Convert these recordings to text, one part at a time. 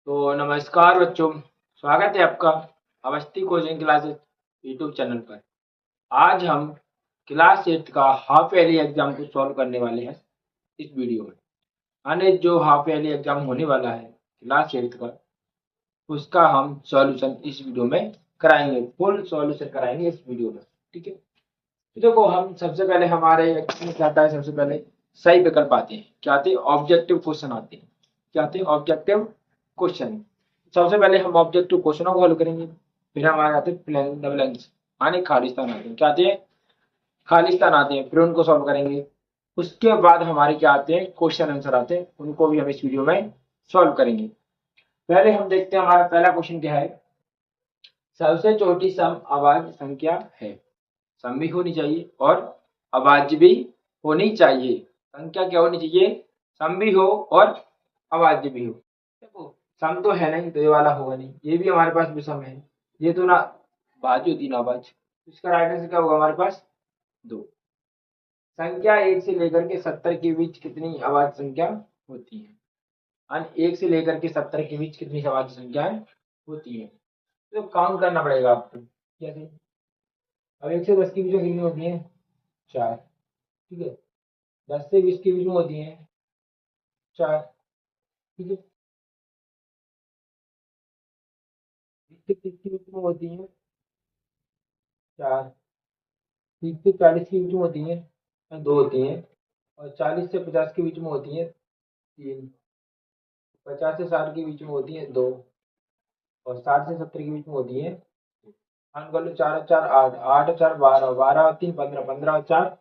तो नमस्कार बच्चों, स्वागत है आपका Awasthi coaching classes YouTube channel पर। आज हम क्लास 8 का हाफ ईयरली एग्जाम को सॉल्व करने वाले हैं इस वीडियो में। यानी जो हाफ ईयरली एग्जाम होने वाला है क्लास 8 का, उसका हम सॉल्यूशन इस वीडियो में कराएंगे, फुल सॉल्यूशन कराएंगे इस वीडियो में। ठीक है, तो देखो हम सबसे पहले हमारे में क्या आता है, सबसे पहले सही विकल्प आते हैं, क्या आते हैं, ऑब्जेक्टिव क्वेश्चन आते हैं। क्या आते हैं, ऑब्जेक्टिव क्वेश्चन। सबसे पहले हम ऑब्जेक्टिव क्वेश्चनों को हल करेंगे, फिर हमारे आते हैं प्लेन द ब्लैंक्स, यानी खाली स्थान आते हैं। क्या आते हैं, खाली स्थान आते हैं, फिर उनको सॉल्व करेंगे। उसके बाद हमारे क्या आते हैं, क्वेश्चन आंसर आते हैं, उनको भी हम इस वीडियो में सॉल्व करेंगे। पहले हम देखते हैं हमारा पहला क्वेश्चन क्या है। सबसे छोटी सम आवाज संख्या है। सम भी होनी चाहिए और आवाज भी होनी चाहिए। संख्या क्या होनी चाहिए, सम भी हो और आवाज भी हो। देखो सम तो है नहीं तो ये वाला होगा नहीं, ये भी हमारे पास भी सम है, ये तो ना बाज होती ना आवाज। इसका राइट आंसर क्या होगा हमारे पास, दो। संख्या 1 से लेकर के 70 के बीच कितनी आवाज संख्या होती है। और 1 से लेकर के 70 के बीच कितनी आवाज संख्याएं होती है, तो काउंट करना पड़ेगा आपको। कैसे, अब 1 से 10 के बीच में कितनी होती है, 4। ठीक है, 10 से 20 के बीच में होती है 4। ठीक है, 20 से 30 के बीच में होती है 4। 30 से 40 के बीच में होती है 2 होती हैं। और 40 से 50 के बीच में होती है 3। 50 से 60 के बीच में होती है 2। और 60 से 70 के बीच में होती है, हाँ कर लो, 4 और 4 8, 8 और 4 12, 12 और 3 15, 15 और 4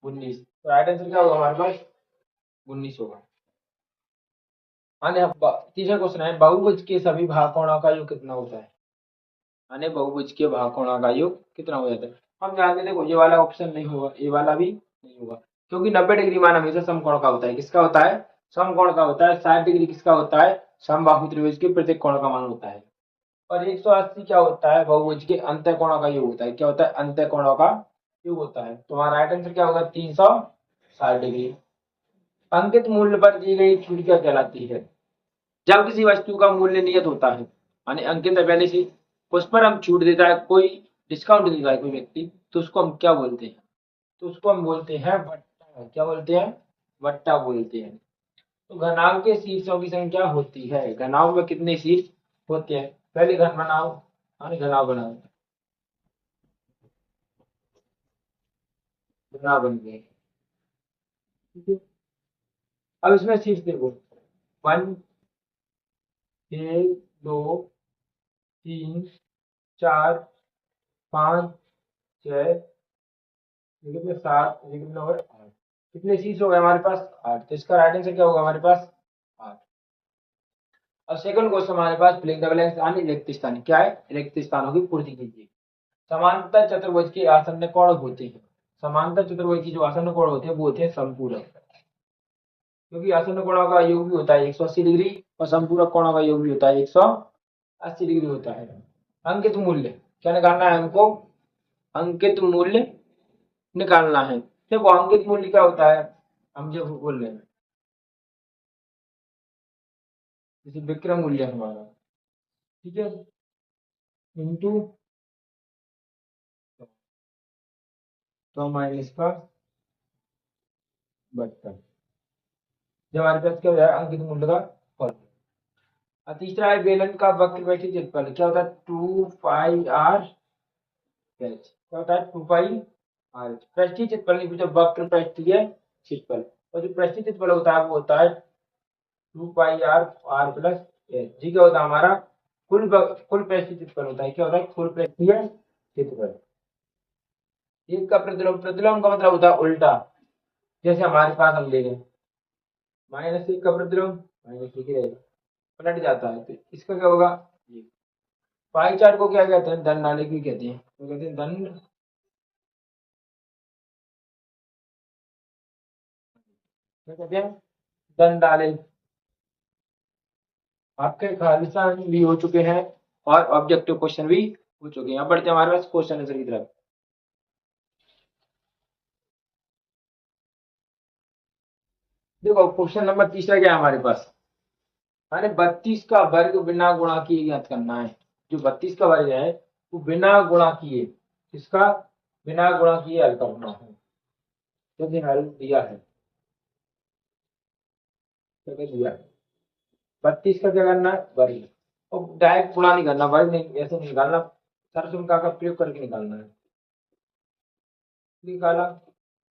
19। तो राइट आंसर क्या होगा हमारे पास, 19 होगा। हाँ तीसरा क्वेश्चन है, बहुभुज के सभी भागकोणों का योग कितना होता है। यानी बहुभुज के भागकोणों का योग कितना हो जाता है। हम जानते हैं, देखो ये वाला ऑप्शन नहीं होगा, ये वाला भी नहीं होगा, क्योंकि 90 डिग्री मान हमेशा समकोण का होता है। किसका होता है, समकोण का होता है। 60 डिग्री किसका होता है, समबाहु त्रिभुज के प्रत्येक कोण का मान होता है। और 180 क्या होता है, बहुभुज के अंतः कोणों का योग होता है। क्या होता है, अंतः कोणों का योग होता है। तो हमारा राइट आंसर क्या होगा, 360 डिग्री। अंकित मूल्य पर दी गई छूट क्या कहलाती है। जब किसी वस्तु का मूल्य नियत होता है, यानी अंकित है पहले से, उस पर हम छूट देता है, कोई डिस्काउंट देता है कोई व्यक्ति, तो उसको हम क्या बोलते हैं, तो उसको हम बोलते हैं वट्टा। क्या बोलते हैं, वट्टा बोलते हैं। तो घनाभ के शीर्षों की संख्या होती है। घनाभ में कितने शीर्ष होते हैं, पहले घन बनाओ, यानी घनाभ बनाओ, घना बन गए। ठीक है, अब इसमें शीर्ष देखो, 1 1 2 3 4 5 6, ये कितने 7, ये कितने हो गए 8। कितने शीर्ष हो गए हमारे पास, 8। तो इसका राइट आंसर क्या होगा हमारे पास, 8। अब सेकंड क्वेश्चन हमारे पास, फिलिंग द ब्लैंक्स यानी रिक्त स्थान। क्या है, रिक्त स्थानों की पूर्ति कीजिए। समांतर चतुर्भुज के आसन्न कोण होते हैं। समांतर चतुर्भुज की जो आसन्न कोण होते हैं वो होते हैं समपूरक। क्योंकि आसन्न कोणों का योग भी होता है 180 डिग्री, और संपूरक कोणों का योग भी होता है 180 डिग्री होता है। अंकित मूल्य क्या निकालना है हमको, अंकित मूल्य निकालना है। देखो अंकित मूल्य क्या होता है, हम जब बोल रहे हैं जैसे विक्रम मूल्य हमारा, ठीक है, इंटू तो माइनस का बट्टा, जब हमारे पास क्या हो जाए अंकित मूल्य का फॉर्मूला। और तीसरा है बेलन का वक्रपैठी क्षेत्रफल। क्या होता है, 2πr एच। क्या होता है, 2πr एच। पृष्ठीय क्षेत्रफल नहीं पूछा, वक्र पृष्ठीय क्षेत्रफल। और जो पृष्ठीय क्षेत्रफल होता है वो होता है 2πr प्लस एच। जी क्या होता है हमारा, कुल पृष्ठीय क्षेत्रफल होता है। क्या होता है, कुल पृष्ठीय क्षेत्रफल। एक का प्रतिलोम, प्रतिलोम का मतलब होता है उल्टा। जैसे हमारे पास हम ले रहे हैं -1 का प्रतिलोम, -1 ही रहेगा, पलट जाता है। तो इसका क्या होगा, ये पाई चार्ट को क्या कहते हैं, दंड आलेख भी कहते हैं। तो कहते हैं दंड, क्या कहते हैं, दंड आलेख। आपके खालिस्तान भी हो चुके हैं और ऑब्जेक्टिव क्वेश्चन भी हो चुके हैं। अब बढ़ते हैं हमारे पास क्वेश्चन आंसर की तरफ। देखो क्वेश्चन नंबर तीसरा क्या है हमारे पास, माने 32 का वर्ग बिना गुणा किए ज्ञात करना है। जो 32 का वर्ग है वो बिना गुणा किए, इसका बिना गुणा किए हल करना है। जैसे हल दिया है, तो दिया है 32 का क्या करना है वर्ग, और डायरेक्ट गुणा नहीं करना, वर्ग नहीं ऐसे नहीं निकालना, सरसुमका का प्रयोग करके निकालना है। निकाला,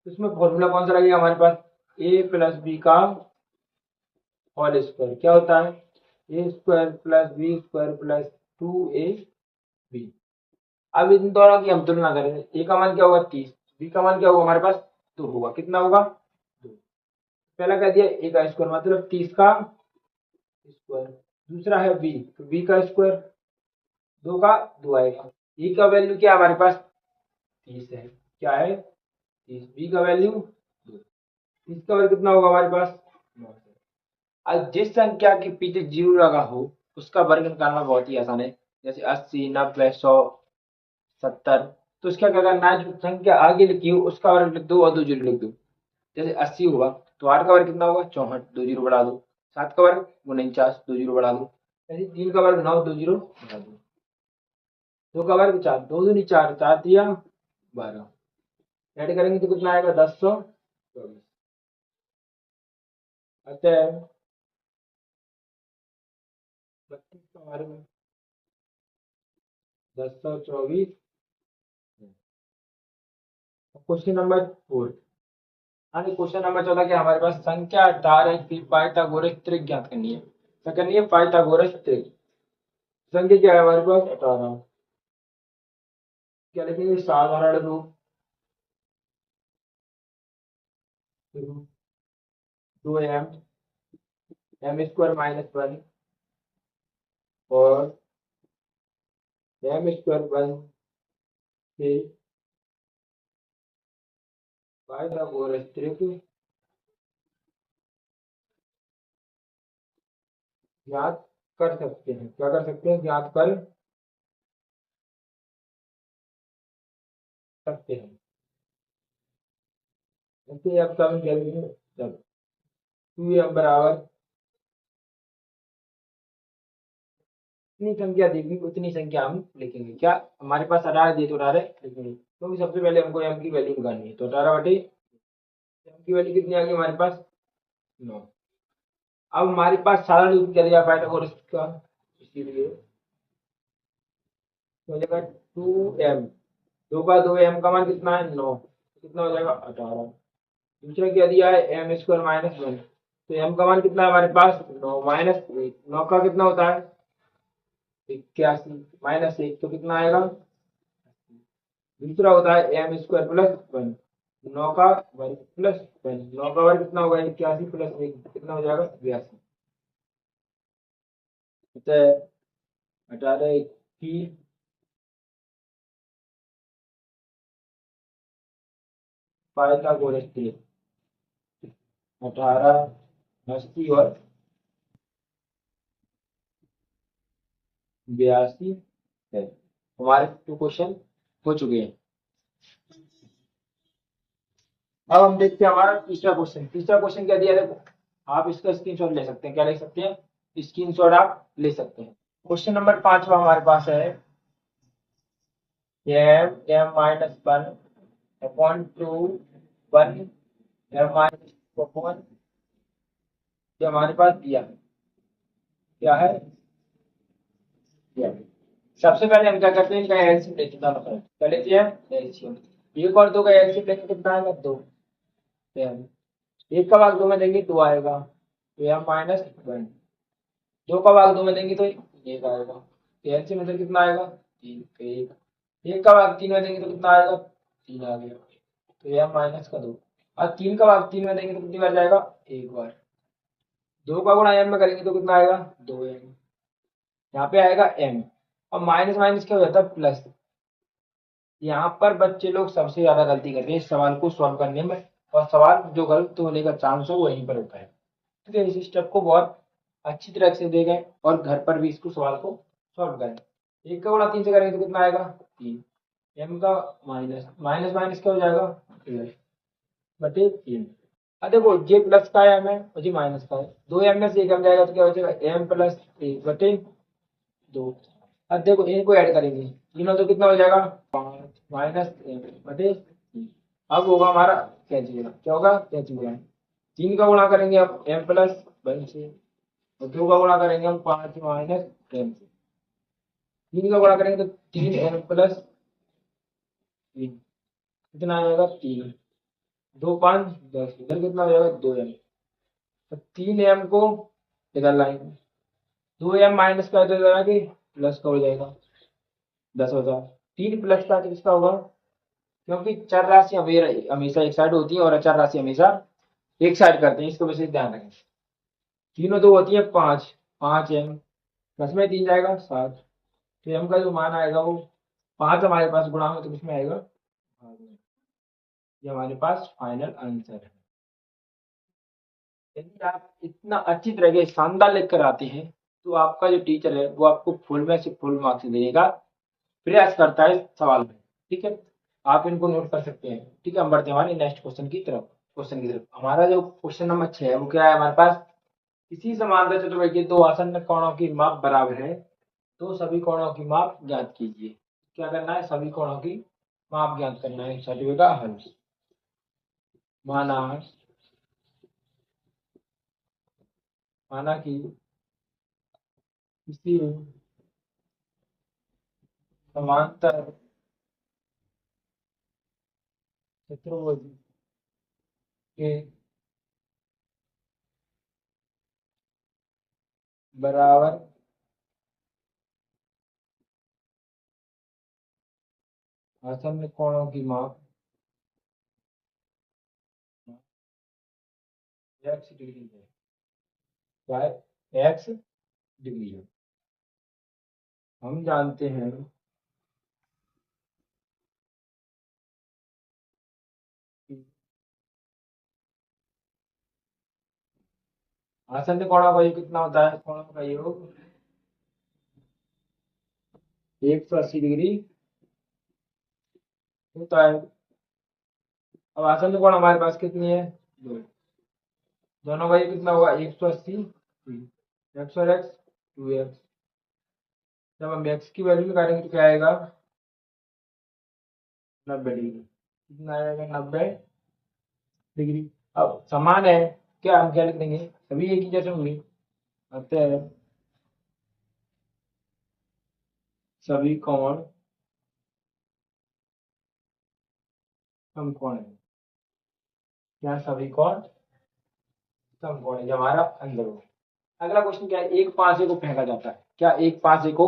इसमें फॉर्मूला कौन सा लगेगा हमारे पास, ए प्लस बी का होल स्क्वायर क्या होता है, A square plus B square plus 2ab। अब इन दोनों की हम तुलना करें, ए का मान क्या होगा 30, बी का मान क्या होगा हमारे पास 2 होगा, कितना होगा 2। पहला कह दिया ए का स्क्वायर मतलब 30 का स्क्वायर, दूसरा है बी तो बी का स्क्वायर, 2 का 2 आएगा। ए का वैल्यू क्या हमारे पास 30 है, क्या है 30, बी का वैल्यू 2, 30 का वैल्यू कितना होगा हमारे पास 9। अब जिस संख्या के पीछे जीरो लगा हो उसका वर्ग निकालना बहुत ही आसान है। जैसे 80, 90, 100, 70, तो उसका क्या करना है, जो संख्या आगे लिखी हो उसका वर्ग लिख दो और 2 जीरो लिख दो। जैसे 80 हुआ तो 8 का वर्ग कितना होगा 64, 2 जीरो बढ़ा दो। 7 का वर्ग 49, 2 जीरो बढ़ा दो। ऐसे 3 का वर्ग 9, 2 जीरो बढ़ा दो। 2 का वर्ग 4, 2 दूनी 4, 4 दिया 12, ऐड करेंगे तो कितना आएगा 1024। अतः 32 का वर्ग 1024। क्वेश्चन नंबर 4, आगे क्वेश्चन नंबर 14 के हमारे पास संख्या 18 की पाइथागोरस त्रिक ज्ञात करनी है। क्या करनी है, पाइथागोरस त्रिक। संख्या क्या है हमारे पास 18, क्या लिखेंगे साधारण रूप 2m m स्क्वायर माइनस 1 और m स्क्वायर 1 से पाइथागोरस त्रिक ज्ञात कर सकते हैं। क्या कर सकते हैं, ज्ञात कर सकते हैं। जैसे अब कम करेंगे जब 2m बराबर जितनी संख्या देगी उतनी संख्या हम लिखेंगे। क्या हमारे पास 18 दिए तो 18 लिखेंगे, क्योंकि सबसे पहले हमको m की वैल्यू निकालनी है। तो 18 बटे m की वैल्यू कितनी आ गई हमारे पास 9। अब हमारे पास सारा रूप क्या दिया पाइथागोरस का, इसीलिए हो जाएगा 2m, 2 का 2 m का मान कितना है 9, कितना हो जाएगा 18। दूसरा क्या दिया है m स्क्वायर माइनस 1, तो m का मान कितना है हमारे पास 9 माइनस 1, 9 का कितना होता है 81 माइनस 1 तो कितना आएगा। दूसरा होता है एम स्क्वायर प्लस 1, 9 का वर्ग प्लस 1, 9 का वर्ग कितना होगा 81 प्लस 1 कितना हो जाएगा 82। अतः 18 की पाइथागोरस त्रिक 18, 80 और 82 है। हमारे 2 क्वेश्चन हो चुके हैं। अब हम देखते हैं हमारा तीसरा क्वेश्चन। तीसरा क्वेश्चन क्या दिया है, देखो आप इसका स्क्रीनशॉट ले सकते हैं। क्या ले सकते हैं, स्क्रीनशॉट आप ले सकते हैं। क्वेश्चन नंबर 5 हमारे पास है m minus 1 upon 2 1 m minus upon, जो हमारे पास दिया है क्या है दिया है। सबसे पहले हम क्या करते हैं, इनका एलसीएम लेते हैं दोनों का। क्या लेते हैं एलसीएम, एक और 2 का एलसीएम लेंगे कितना आएगा 2, एक का भाग 2 में देंगे 2 आएगा तो m माइनस 1, 2 का भाग 2 में देंगे तो 1 आएगा तो एलसीएम मतलब कितना आएगा 3, एक का भाग 3 में देंगे तो कितना आएगा 3 आ गया तो m माइनस का 2, और 3 का भाग 3 में देंगे तो कितनी बार जाएगा एक बार। 2 का गुणा m में करेंगे तो कितना आएगा 2m, यहाँ पे आएगा m, और माइनस माइनस क्या हो जाता है प्लस। यहाँ पर बच्चे लोग सबसे ज्यादा गलती करते हैं इस सवाल को सॉल्व करने में, और सवाल जो गलत होने का चांस है वो यहीं पर होता है। ठीक है, इस स्टेप को बहुत अच्छी तरह से देखें और घर पर भी इसको सवाल को सॉल्व करें। 1 का गुणा 3 से करेंगे तो कितना आएगा 3, m का माइनस माइनस माइनस क्या हो जाएगा प्लस बटे 3। अब देखो जे प्लस का है एम है और जी माइनस का है, 2m में से एक एम जाएगा तो क्या हो जाएगा एम प्लस एक बटे दो। अब देखो इनको ऐड करेंगे, तीनों तो कितना हो जाएगा 5 माइनस एम बटे 3। अब होगा हमारा कैंसिल, क्या होगा कैंसिल। 3 का गुणा करेंगे अब एम प्लस 1 से, और 2 का गुणा करेंगे हम 5 माइनस एम से। 3 का गुणा करेंगे तो 3m+3, कितना आ जाएगा 3, 2 5 10, इधर कितना हो जाएगा 2m। तो 3m को इधर लाएंगे, 2m माइनस का इधर लगा प्लस का हो जाएगा 10,000। 3 प्लस का तो किसका होगा, क्योंकि चर राशि हमेशा एक साइड होती है और अचर राशि हमेशा एक साइड करते हैं, इसको विशेष ध्यान रखें। तीनों तो होती है 5, 5m प्लस में 3 जाएगा 7, तो m का जो मान आएगा वो 5 हमारे पास गुणा हो तो किसमें आएगा भाग में। ये हमारे पास फाइनल आंसर है। यदि आप इतना अच्छी तरह के शानदार लिख कर आते हैं तो आपका जो टीचर है वो आपको फुल में से फुल मार्क्स देगा, प्रयास करता है सवाल में। ठीक है, आप इनको नोट कर सकते हैं। ठीक है, हम बढ़ते हैं हमारे नेक्स्ट क्वेश्चन की तरफ। हमारा जो क्वेश्चन नंबर 6 है वो क्या है हमारे पास, किसी समांतर चतुर्भुज के दो आसन्न कोणों की माप बराबर है तो सभी कोणों की माप ज्ञात कीजिए। क्या करना है, सभी कोणों की माप ज्ञात करना है। चतुर्भुज का हल, माना माना कि किसी समांतर चतुर्भुज के बराबर आसन्न कोणों की माप x डिग्री है, चाहे x डिग्री है। हम जानते हैं कि आसन्न कोणों का योग कितना होता है, कोणों का योग 180 डिग्री होता है। अब आसन्न कोण हमारे पास कितनी है, दो, दोनों का योग कितना होगा 180, एक्स और एक्स 2x। जब हम x की वैल्यू निकालेंगे तो क्या आएगा 90 डिग्री, कितना आएगा 90 डिग्री। अब समान है, क्या हम क्या लिख देंगे, सभी एक ही जैसे होंगे, अतः सभी कोण समकोण है। क्या सभी कोण समकोण है, जो हमारा अंदर हो। अगला क्वेश्चन क्या है, एक पासे को फेंका जाता है, क्या एक पासे को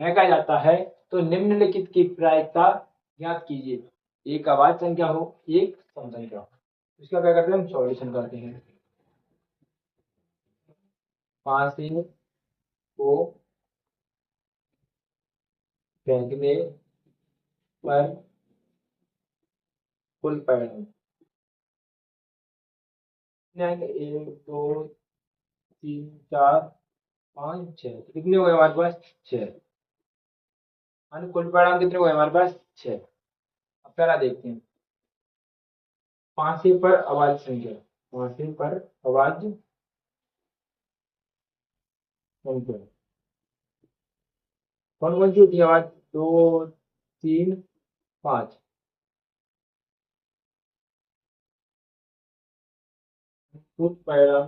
फेंका जाता है तो निम्नलिखित की प्रायिकता ज्ञात कीजिए। एक अभाज्य संख्या हो, एक सम संख्या हो। इसका क्या करते हैं, हम सॉल्यूशन करते हैं। पासे को फेंकने पर कुल परिणाम, एक दो तीन चार पाँच छह, कितने हुए हमारे पास छह, मान कुल परिणाम कितने हुए हमारे पास छह। अब पहला देखते हैं, पांचवें पर अभाज्य संख्या, पांचवें पर अभाज्य संख्या कौन कौन सी होती है आवाज, दो तीन पाँच। कुल परिणाम,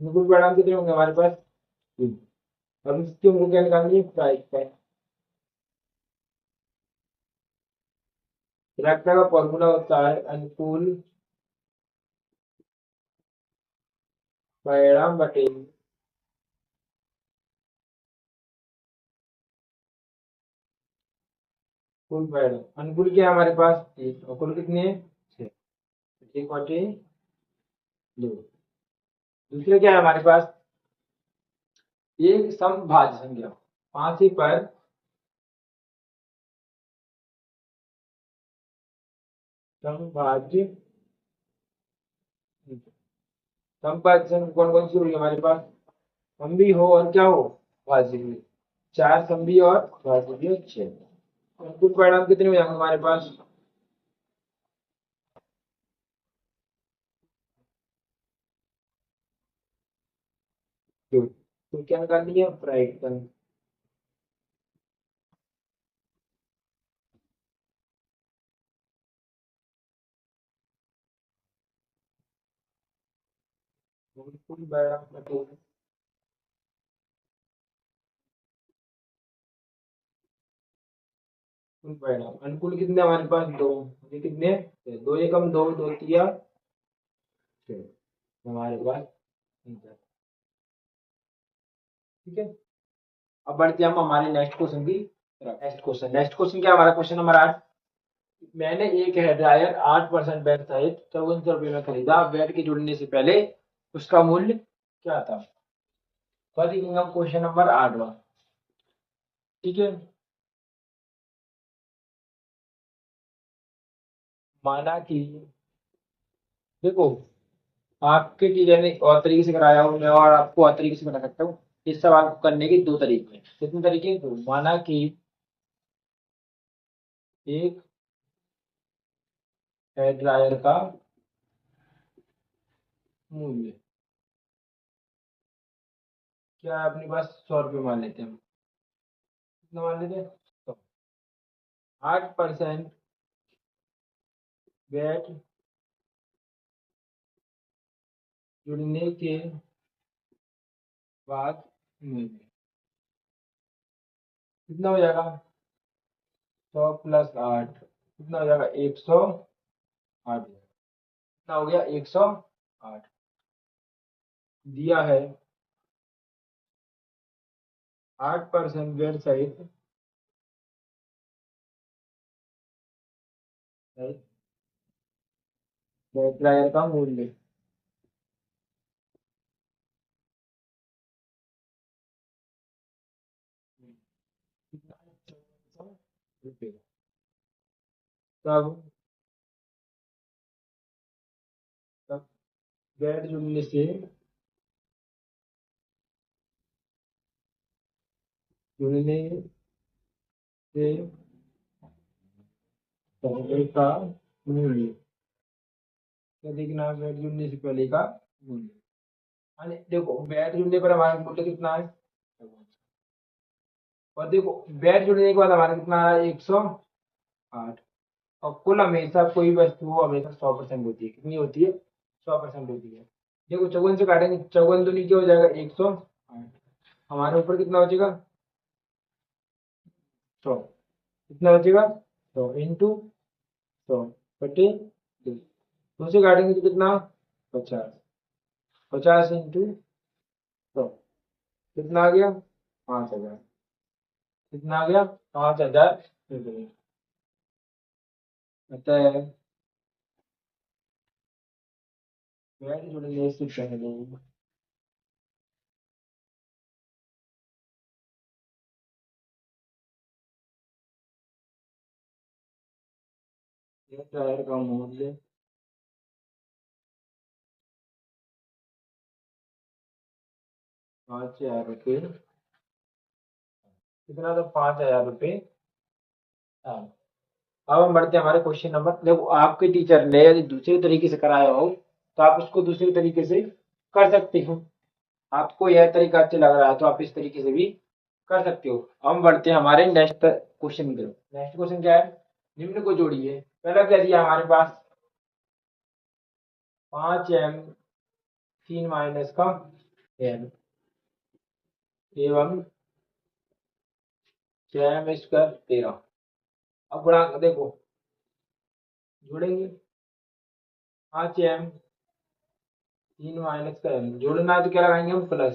कुल परिणाम कितने होंगे हमारे पास तीन। अब इसकी हमको क्या निकालनी है, प्राइस का। इलेक्ट्रा का फॉर्मूला होता है अनुकूल परिणाम बटे कुल परिणाम। अनुकूल क्या है हमारे पास एक, और कुल कितने हैं छह, एक बटे दो। दूसरे क्या है हमारे पास, एक समभाज्य संख्या, पांच ही पर समभाज्य, समभाज्य संख्या कौन कौन सी होगी हमारे पास, सम भी हो और क्या हो भाज्य भी, चार सम भी और भाज्य भी और छह। कुल परिणाम कितने हो जाएंगे हमारे पास, दो। तो क्या निकालनी है, फ्रैक्शन। बिल्कुल बड़ा मतलब बिल्कुल बड़ा अनुकूल कितने हमारे पास, दो। ये कितने, दो एकम दो, दो तिया छः, हमारे पास आंसर। ठीक है। अब बढ़ते हैं हम हमारे नेक्स्ट क्वेश्चन की तरफ। नेक्स्ट क्वेश्चन क्या है हमारा, क्वेश्चन नंबर 8। मैंने एक हेयर ड्रायर 8% बैट सहित 5400 रुपये में खरीदा, बैट के जुड़ने से पहले उसका मूल्य क्या था। तो देखेंगे हम क्वेश्चन नंबर 8वां। ठीक है। माना कि देखो, आपके टीचर ने और तरीके से कराया हो, मैं और आपको और तरीके से बता सकता हूँ। इस सवाल को करने के दो तरीके हैं। कितने तरीके हैं, दो। माना कि एक हेयर ड्रायर का मूल्य क्या है अपने पास, 100 रुपये मान लेते हैं हम। कितना मान लेते हैं, तो 8% बैट जुड़ने के बाद मूल्य कितना हो जाएगा, 100 + 8 कितना हो जाएगा, 108। कितना हो गया, 108। दिया है 8% बैट सहित बैट ड्रायर का मूल्य। कितना है, 1400 रुपये। तब तब बैट जुड़ने से जुड़ने से पहले का मूल्य। क्या देखना है, बैट जुड़ने से पहले का मूल्य। यानी देखो, बैट जुड़ने पर हमारा मूल्य कितना है, और देखो बैट जुड़ने के बाद हमारा कितना है, 108। और कुल हमेशा कोई वस्तु हो हमेशा 100% होती है, कितनी होती है, 100% होती है। देखो 54 से काटेंगे, 54 तो नीचे हो जाएगा, 108। हमारे ऊपर कितना बचेगा, 100। कितना बचेगा, 100 × 100 बटे 2। 2 से काटेंगे तो कितना, 50। 50 × 100 कितना आ गया, 5000। कितना आ गया, 5000 रुपये। अतः बैट जुड़ने से पहले हेयर ड्रायर का मूल्य 5000 रुपये। कितना था, 5000 रुपये। हाँ। अब हम बढ़ते हैं हमारे क्वेश्चन नंबर। देखो आपके टीचर ने यदि दूसरे तरीके से कराया हो तो आप उसको दूसरे तरीके से कर सकते हो। आपको यह तरीका अच्छा लग रहा है तो आप इस तरीके से भी कर सकते हो। अब हम बढ़ते हैं हमारे नेक्स्ट क्वेश्चन की तरफ। नेक्स्ट क्वेश्चन क्या है, निम्न को जोड़िए। पहला क्या दिया हमारे पास, 5m 3 माइनस का n एवं 6m² 13। अब गुणा देखो, जोड़ेंगे। 5m 3 माइनस का n जोड़ना है तो क्या लगाएंगे हम, प्लस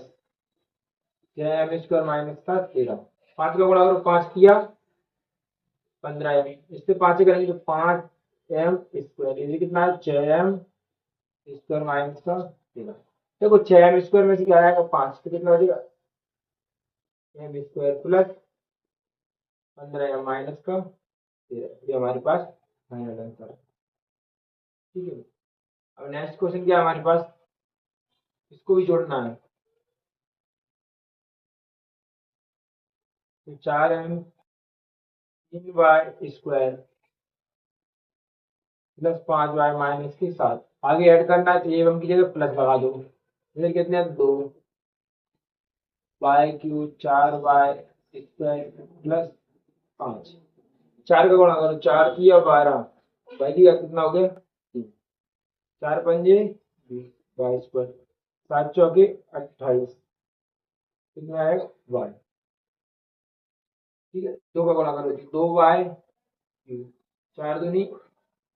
6m² माइनस का 13। 5 का गुणा करो, 5 किया 15m, इससे 5 से करेंगे तो 5m²। ये कितना है, 6m² माइनस का 13। देखो 6m² में से क्या आएगा, 5, तो कितना बचेगा, m² प्लस 15m माइनस का 13। ये हमारे पास फाइनल आंसर है। ठीक है। अब नेक्स्ट क्वेश्चन क्या है हमारे पास, इसको भी जोड़ना है। तो 4m3y² प्लस 5y माइनस की 7। आगे ऐड करना है तो एवं की जगह प्लस लगा दो। इधर कितने हैं, 2। y³ 4y² plus 5। 4 का गुणा करो, 4 3 12, बाकी का कितना हो गया 3, 4 पंजे 20, 22, 7 चौके 28, कितना आएगा y। ठीक है, 2 का गुणा करो 2y³, 4 दूनी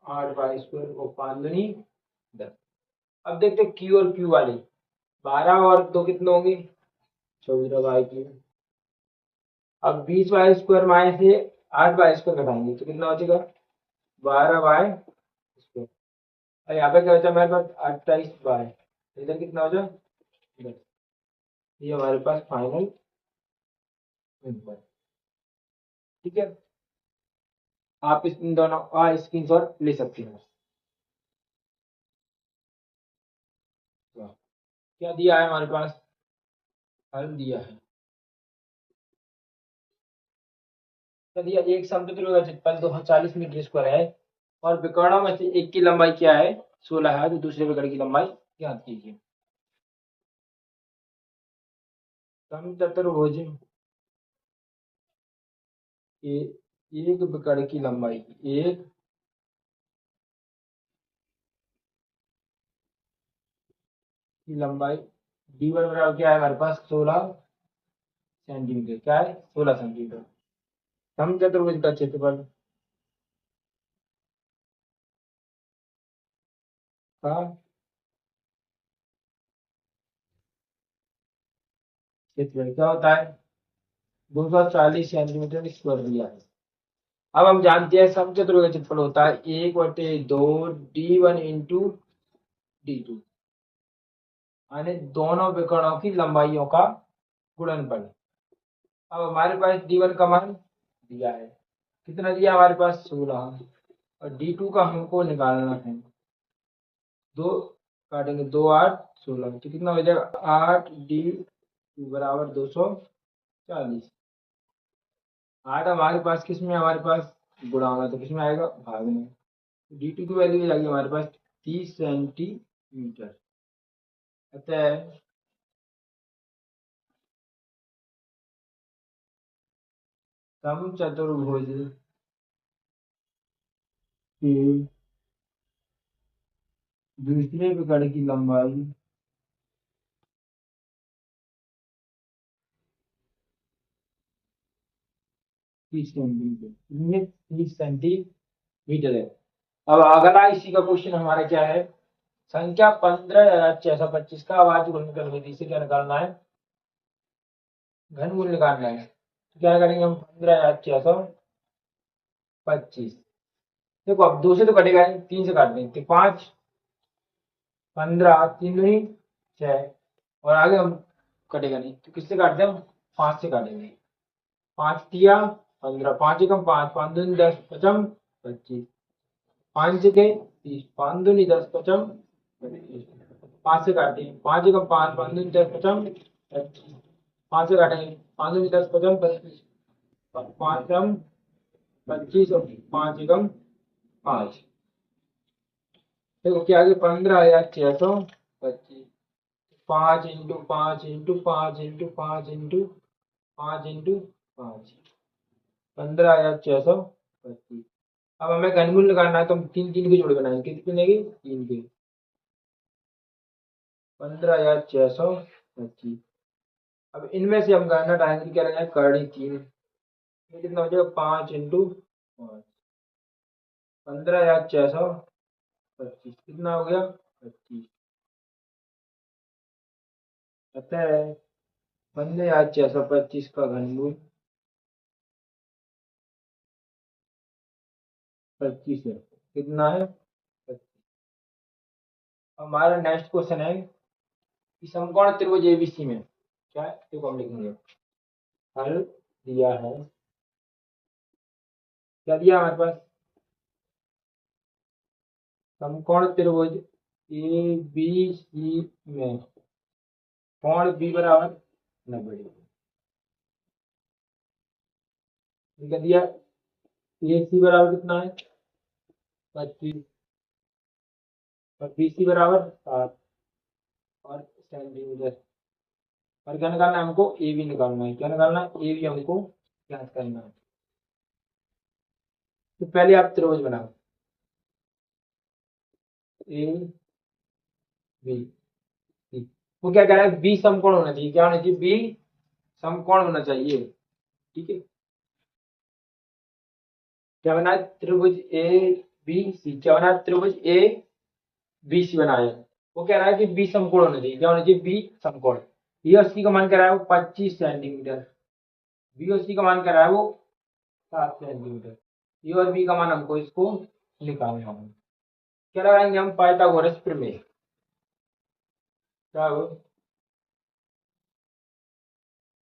8y² और 5 दूनी 10। अब देखते हैं Q और Q वाले, 12 और 2 कितने होंगे 14y³। अब 20y² माइनस से 8y² घटाएंगे तो कितना बचेगा 12y²। और यहाँ पे क्या बचा हमारे पास 28y, इधर कितना बचा 10। ये हमारे पास फाइनल आंसर। ठीक है, आप इन दोनों का स्क्रीनशॉट ले सकते हैं। क्या दिया है हमारे पास, हल दिया है, क्या दिया, एक समचतुर्भुज क्षेत्रफल 240 मीटर स्क्वायर है और विकर्णों में से एक की लंबाई क्या है 16 है, तो दूसरे विकर्ण की लंबाई ज्ञात कीजिए। समचतुर्भुज एक विकर्ण की लंबाई, एक की लंबाई d1 बराबर क्या है हमारे पास 16 सेंटीमीटर, क्या है 16 सेंटीमीटर। समचतुर्भुज का क्षेत्रफल का क्षेत्रफल क्या होता है 240 सेंटीमीटर स्क्वायर दिया है। अब हम जानते हैं समचतुर्भुज का क्षेत्रफल होता है 1/2 d1 इंटू d2, यानी दोनों विकर्णों की लंबाइयों का गुणनफल। अब हमारे पास d1 का मान दिया है, कितना दिया हमारे पास 16, और d2 का हमको निकालना है, दो काटेंगे 2 8 16, तो कितना हो जाएगा 8d2 बराबर 240। 8 हमारे पास किस में, हमारे पास गुणा होगा तो किस में आएगा भाग में, d2 की वैल्यू जाएगी हमारे पास 30 सेंटीमीटर। अतः समचतुर्भुज के दूसरे विकर्ण की लंबाई 30 सेंटीमीटर, ये 30 सेंटीमीटर है। अब अगला इसी का क्वेश्चन हमारा क्या है, संख्या 15,625 का अभाज्य गुणनफल विधि से क्या निकालना है, घनमूल निकालना है। तो क्या करेंगे हम 15,625, देखो अब 2 से तो कटेगा नहीं, 3 से काट देंगे, 5 15 3 दूनी 6, और आगे हम कटेगा नहीं तो किससे काटते हैं हम 5 से काटेंगे, 5 तिया 15, 5 एकम 5, 5 दूनी 10, पचम 25, 5 के 30, 5 दूनी 10, पचम 25, 5 से काटें 5 एकम 5, 5 दूनी 10, पचम 25, 5 से काटेंगे 5 दूनी 10, पचम 25, 5 कम 25 और 5 एकम 5, देखो क्या आगे 15,625, 5 into 5 into 5 into 5 into 5 into 5, 15,625। अब हमें घनमूल निकालना है तो हम 3 3 के जोड़े बनाएंगे, कितनी बनेगी 3 के, 15,625। अब इनमें से हम गणना डालेंगे, क्या लगाए करड़ी 3, ये कितना हो जाएगा 5 इंटू 5, 15,625 कितना हो गया 25। अतः 15,625 का घनमूल 25 है, कितना है 25। हमारा नेक्स्ट क्वेश्चन है कि समकोण त्रिभुज एबीसी में क्या है, देखो हम लिखेंगे, हल दिया है, क्या दिया हमारे पास, समकोण त्रिभुज ए बी सी में कोण बी बराबर 90 डिग्री, क्या दिया ए सी बराबर कितना है 25 और बी सी बराबर 7 और सेंटीमीटर, और क्या निकालना है हमको, ए बी निकालना है। क्या निकालना है, ए बी हमको ज्ञात करना है। तो पहले आप त्रिभुज बनाओ, ए बी सी। वो क्या कह रहा है, बी समकोण होना चाहिए। क्या होना चाहिए, बी समकोण होना चाहिए। ठीक है, क्या बना है, त्रिभुज ए बी सी। क्या बना है, त्रिभुज ए बी सी बनाया है। वो कह रहा है कि बी समकोण होना चाहिए। क्या होना चाहिए, बी समकोण। ये और सी का मान कह रहा है वो 25 सेंटीमीटर। बी और सी का मान कह रहा है वो 7 सेंटीमीटर। ये और बी का मान हमको इसको निकालना है। क्या लगाएंगे हम, पाइथागोरस प्रमेय। क्या हो,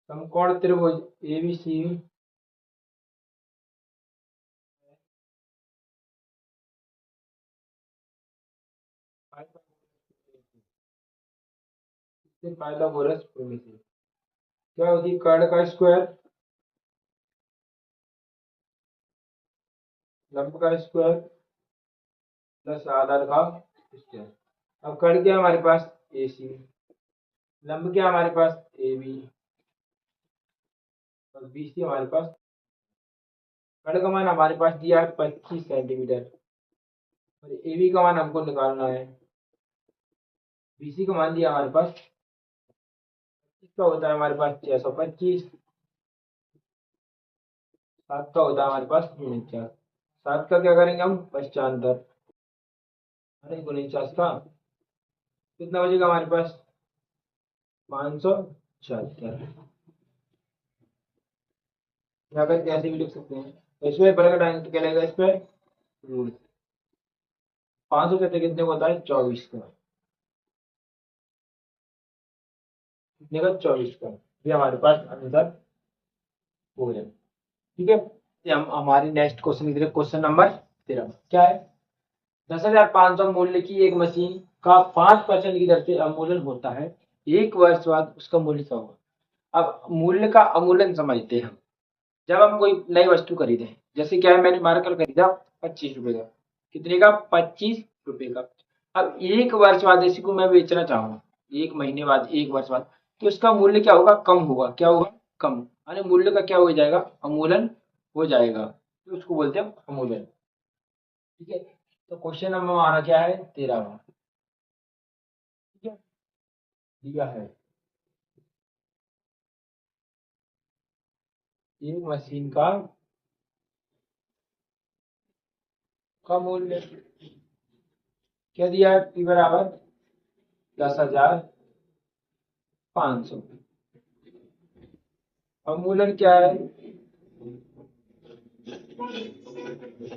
समकोण त्रिभुज एबीसी पाइथागोरस प्रमेय से क्या होती है, कर्ण का स्क्वायर लंब का स्क्वायर प्लस आधार का स्क्वायर। अब कर्ण क्या है हमारे पास, ए सी। लंब क्या है हमारे पास, ए बी। और बी सी हमारे पास। कर्ण का मान हमारे पास दिया है 25 सेंटीमीटर। और ए बी का मान हमको निकालना है। बी सी का मान दिया हमारे पास, इसका होता है हमारे पास 625। सात का होता है हमारे पास 49। सात का क्या करेंगे हम, पश्चांतर। अरे 49 का कितना बचेगा हमारे पास, 576। यहाँ पर कैसे भी लिख सकते हैं, तो इसमें बड़ा टाइम तो क्या लगेगा, इस पर रूट। 500 कहते कितने को होता है, 24 का। कितने का, 24 का। ये हमारे पास आंसर हो जाए। ठीक है, ये हम हमारी नेक्स्ट क्वेश्चन की तरफ, क्वेश्चन नंबर 13 क्या है, 10,500 मूल्य की एक मशीन का 5% की दर से अवमूल्यन होता है, एक वर्ष बाद उसका मूल्य क्या होगा। अब मूल्य का अवमूल्यन समझते हैं हम। जब हम कोई नई वस्तु खरीदे, जैसे क्या है, मैंने मार्कर खरीदा 25 रुपए का। कितने का, 25 रुपए का। अब एक वर्ष बाद इसी को मैं बेचना चाहूँ, एक महीने बाद, एक वर्ष बाद, तो इसका मूल्य क्या होगा, कम होगा। क्या होगा, कम। यानी मूल्य का क्या हो जाएगा, अमूलन हो जाएगा। तो उसको बोलते हैं अमूलन। ठीक है, तो क्वेश्चन नंबर हमारा क्या है, 13वां। ठीक है, दिया है एक मशीन का मूल्य क्या दिया है, पी बराबर 10,500। अवमूल्यन क्या है,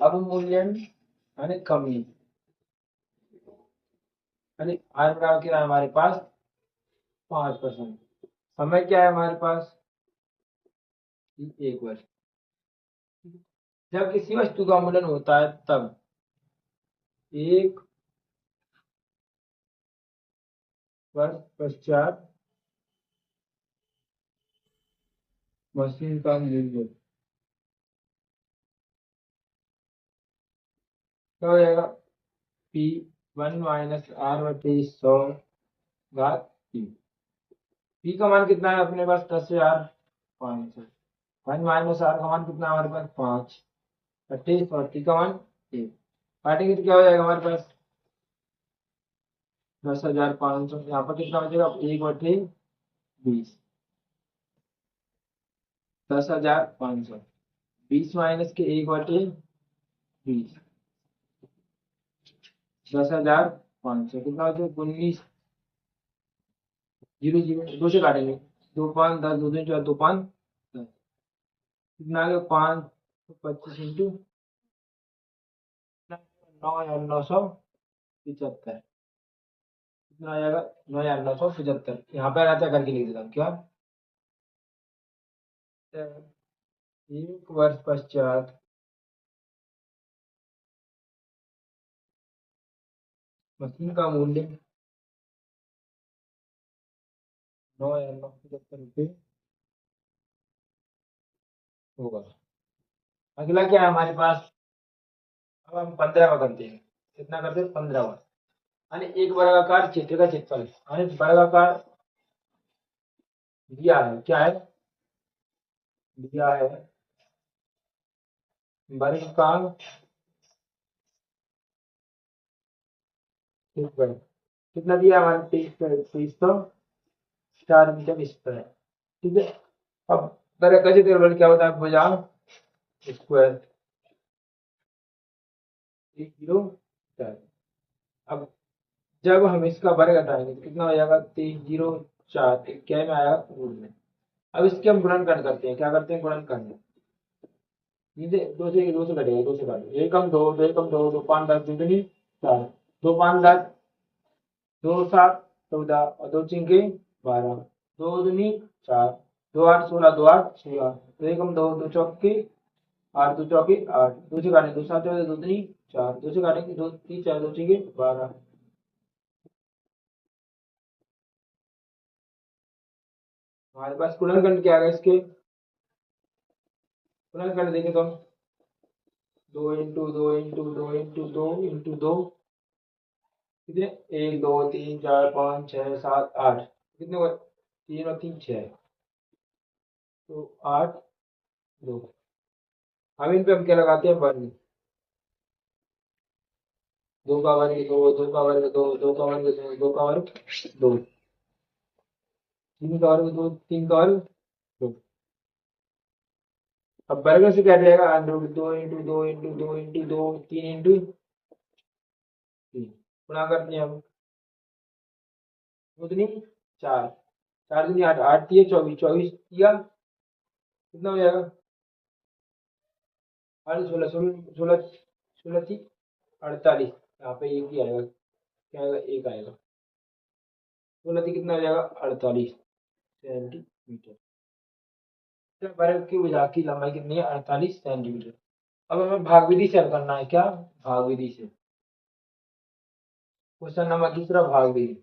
अवमूल्यन यानी कमी। यानी आर बराबर क्या है हमारे पास, 5%। समय क्या है हमारे पास, एक वर्ष। जब किसी वस्तु का अवमूल्यन होता है तब एक वर्ष पश्चात मशीन का मूल्य क्या हो जाएगा, पी 1 - R/100 घात तीन। पी का मान कितना है अपने पास, 10,500। 1 - R का मान कितना है हमारे पास, 5। 28 और टी का मान 1। काटेंगे तो क्या हो जाएगा हमारे पास, 10,500। यहाँ पर कितना बचेगा, 1/20। 10,500 20 माइनस के 1/20। 10,500 कितना बचेगा, 19। जीरो जीरो दो से काटेंगे, 2 5 10, 2 3 4, 2 5 10। कितना आ गया, 525 × 9,975। कितना आ जाएगा, 9,975। यहाँ पर आता करके लिख देता हूँ क्या, एक वर्ष पश्चात मशीन का मूल्य 9,975 रुपये होगा। अगला क्या है हमारे पास, अब हम 15वां करते हैं। कितना करते हैं, 15वां। यानी एक वर्गाकार क्षेत्र का क्षेत्रफल, यानी वर्गाकार दिया है, क्या है, दिया है वर्ग का क्षेत्रफल। कितना दिया है हमारे 2304 मीटर स्क्वायर। ठीक है। अब तरह का क्षेत्रफल क्या होता है भुजा स्क्वायर 104। अब जब हम इसका वर्ग हटाएंगे तो कितना हो जाएगा 304, क्या में आएगा रूट में। अब इसके हम गुणनखंड करते हैं, क्या करते हैं गुणनखंड। नीचे दो से कटेगा, दो से काटो, एकम दो, दो एकम दो, दो पाँच दस, दो दूनी चार, दो पाँच दस, दो सात 14 और दो चिंके 12, दो दूनी चार, दो आठ 16, दो आठ 16, दो एकम दो, दो चौके आठ, दो चौके आठ, दो से काटेंगे दो सात 14, दो दूनी चार, दो से काटेंगे दो तीन चार, दो चिंके 12। हमारे पास गुणनखंड क्या है इसके, गुणनखंड देखें तो दो इंटू दो इंटू दो इंटू दो इंटू दो, कितने, एक दो तीन चार पाँच छः सात आठ, कितने हुए, तीन और तीन छः, तो आठ दो। अब इन पे हम क्या लगाते हैं वर्ग, दो का वर्ग दो, दो का वर्ग दो, दो का वर्ग दो, दो का वर्ग दो, तीन का वर्ग दो, तीन का वर्ग दो। अब वर्ग से क्या रहेगा, अंडर दो इंटू दो इंटू दो इंटू दो, तीन इंटू तीन, गुणा करते हैं हम, उतनी चार, चार दूनी आठ, आठ दिए 24, 24 दिया कितना हो जाएगा, अरे 16, 16, 16 थी 48, यहाँ पे एक ही आएगा, क्या आएगा एक आएगा, 16 थी कितना हो जाएगा 48 सेंटीमीटर। वर्ग की भुजा की लंबाई कितनी है 48 सेंटीमीटर। अब हमें भाग विधि से हल करना है, क्या भाग विधि से। क्वेश्चन नंबर दूसरा भाग विधि,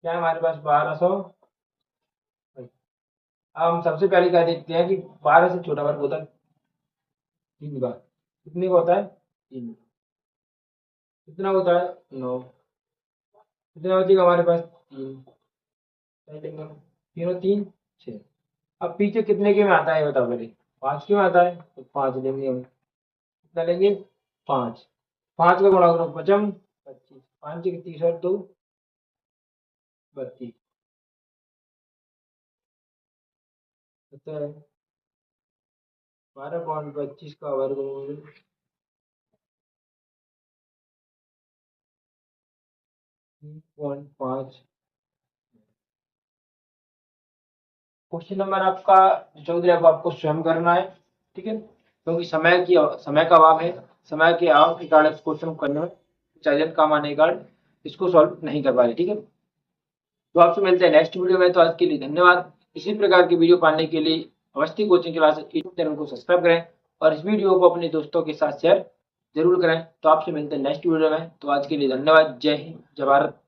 क्या है हमारे पास 1200। अब हम सबसे पहले क्या देखते हैं कि 12 से छोटा वर्ग होता है तीन का, कितने का होता है तीन, कितना होता है 9, कितना बचेगा हमारे पास तीन, तीन और तीन 6। अब पीछे कितने के में आता है बताओ पहले, 5 के में आता है तो 5 लेंगे हम, कितना लेंगे 5, 5 का गुणा करो पचम 25, 5 के 30 और 2 32, होता है 12.25 का वर्गमूल 3.5। क्वेश्चन नंबर आपका चौधरी, अब आपको स्वयं करना है, ठीक है, क्योंकि समय का अभाव है, समय के अभाव के कारण इस क्वेश्चन को करने में चार्जर काम आने के कारण इसको सॉल्व नहीं कर पा रहे, ठीक है। तो आपसे मिलते हैं नेक्स्ट वीडियो में, तो आज के लिए धन्यवाद। इसी प्रकार की वीडियो पाने के लिए Awasthi coaching classes YouTube channel को सब्सक्राइब करें और इस वीडियो को अपने दोस्तों के साथ शेयर जरूर करें। तो आपसे मिलते हैं नेक्स्ट वीडियो में, तो आज के लिए धन्यवाद। जय हिंद, जय भारत।